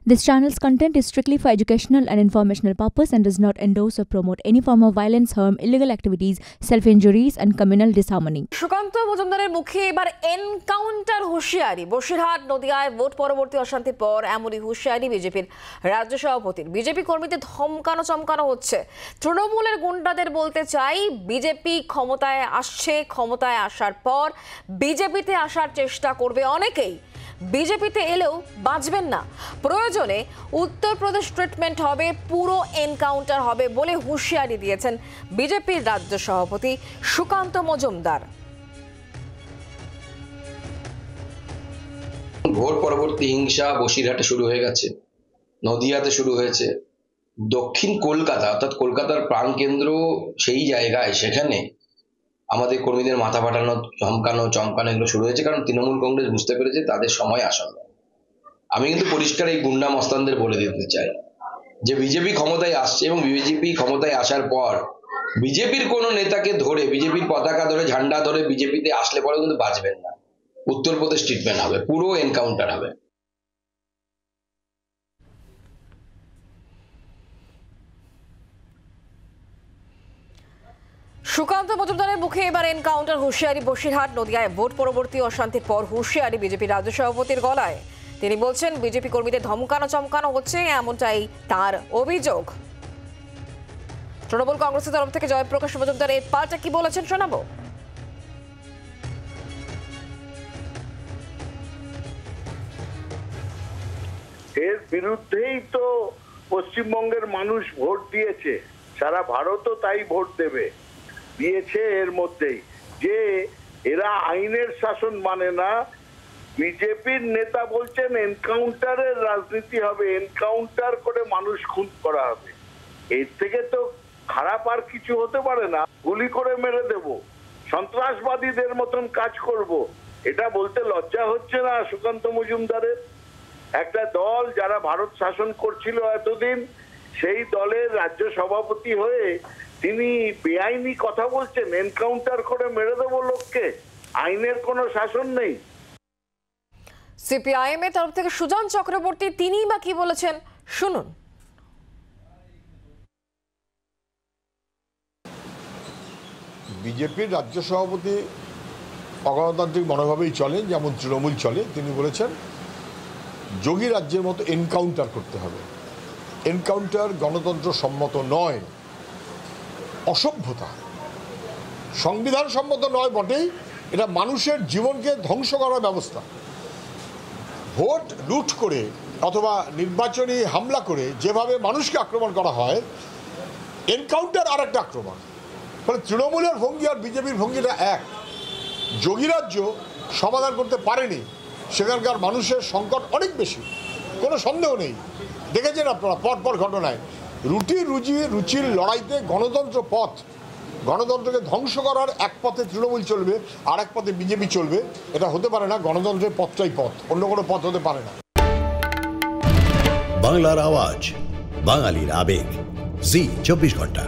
This channel's content is strictly for educational and informational purpose and does not endorse or promote any form of violence, harm, illegal activities, self-injuries and communal disharmony. Sukanta মজুমদারের মুখে এবার encounter হুঁশিয়ারি। Basirhat নদিয়ায় vote পরবর্তী অশান্তির পর এমনই হুঁশিয়ারি বিজেপির রাজ্য সভাপতির। বিজেপি কর্মীদের ধমকানো চমকানো হচ্ছে। তৃণমূলের গুন্ডাদের বলতে চাই, বিজেপি ক্ষমতায় আসছে, ক্ষমতায় আসার পর বিজেপিতে আসার চেষ্টা করবে অনেকেই। বিজেপিতে এলেও বাঁচবেন না, প্রয়োজনে উত্তরপ্রদেশ ট্রিটমেন্ট হবে, পুরো এনকাউন্টার হবে বলে হুঁশিয়ারি দিয়েছেন বিজেপির রাজ্য সভাপতি সুকান্ত মজুমদার। ভোট পরবর্তী হিংসা বসিরহাটে শুরু হয়ে গেছে, নদিয়াতে শুরু হয়েছে, দক্ষিণ কলকাতা অর্থাৎ কলকাতার প্রাণকেন্দ্র সেই জায়গায়, সেখানে আমাদের কর্মীদের মাথা ফাটানো, চমকানো এগুলো শুরু হয়েছে। কারণ তৃণমূল কংগ্রেস বুঝতে পেরেছে তাদের সময় আসন্ন। আমি কিন্তু পরিষ্কার এই গুন্ডা মস্তানদের বলে দিতে চাই যে বিজেপি ক্ষমতায় আসছে এবং বিজেপি ক্ষমতায় আসার পর বিজেপির কোনো নেতাকে ধরে, বিজেপির পতাকা ধরে, ঝান্ডা ধরে বিজেপিতে আসলে পরেও কিন্তু বাঁচবেন না। উত্তরপ্রদেশ ট্রিটমেন্ট হবে, পুরো এনকাউন্টার হবে। সুকান্ত মজুমদারের মুখে এবার এনকাউন্টার হুঁশিয়ারি। বসিরহাট নদিয়ায় ভোট পরবর্তী অশান্তির পর হুঁশিয়ারি বিজেপি রাজ্য সভাপতির গলায়। তিনি বলছেন বিজেপি কর্মীদের ধমকানো চমকানো হচ্ছে, এমনটাই তার অভিযোগ। তৃণমূল কংগ্রেসের তরফ থেকে জয়প্রকাশ মজুমদার এর পাল্টা কি বলেছেন শোনাবো। এর বিরুদ্ধেই তো পশ্চিমবঙ্গের মানুষ ভোট দিয়েছে, সারা ভারতও তাই ভোট দিয়েছে। এর মধ্যেই যে এরা আইনের শাসন মানে না। বিজেপির নেতা বলছেন এনকাউন্টারের রাজনীতি হবে, এনকাউন্টার করে মানুষ খুন করা হবে। এর থেকে তো খারাপ আর কিছু হতে পারে না। গুলি করে মেরে দেব, সন্ত্রাসবাদীদের মতন কাজ করব, এটা বলতে লজ্জা হচ্ছে না সুকান্ত মজুমদারের? একটা দল যারা ভারত শাসন করছিল এতদিন, সেই দলের রাজ্য সভাপতি হয়ে তিনি বেআইনি কথা বলছেন, এনকাউন্টার করে মেরে দেবো লোককে। আইনের কোনো শাসন নেই। সিপিআইএম এর তরফ থেকে সুজন চক্রবর্তী তিনি বা কি বলেছেন শুনুন। বিজেপির রাজ্য সভাপতি অগণতান্ত্রিক মনোভাবেই চলেন, যেমন তৃণমূল চলে। তিনি বলেছেন যোগী রাজ্যের মতো এনকাউন্টার করতে হবে। এনকাউন্টার গণতন্ত্র সম্মত নয়, অসভ্যতা, সংবিধান সম্মত নয় বটেই, এটা মানুষের জীবনকে ধ্বংস করার ব্যবস্থা। ভোট লুট করে অথবা নির্বাচনী হামলা করে যেভাবে মানুষকে আক্রমণ করা হয়, এনকাউন্টার আর একটা আক্রমণ। ফলে তৃণমূলের ভঙ্গি আর বিজেপির ভঙ্গিটা এক। যোগী রাজ্য সমাধান করতে পারেনি, সেখানকার মানুষের সংকট অনেক বেশি, কোনো সন্দেহ নেই। দেখেছেন আপনারা পরপর ঘটনায় রুচির লড়াইতে গণতন্ত্র পথ, গণতন্ত্রকে ধ্বংস করার এক পথে তৃণমূল চলবে, আর এক পথে বিজেপি চলবে। এটা হতে পারে না। গণতন্ত্রের পথটাই পথ, অন্য কোনো পথ হতে পারে না। বাংলার আওয়াজ, বাঙালির আবেগ, জি 24 ঘন্টা।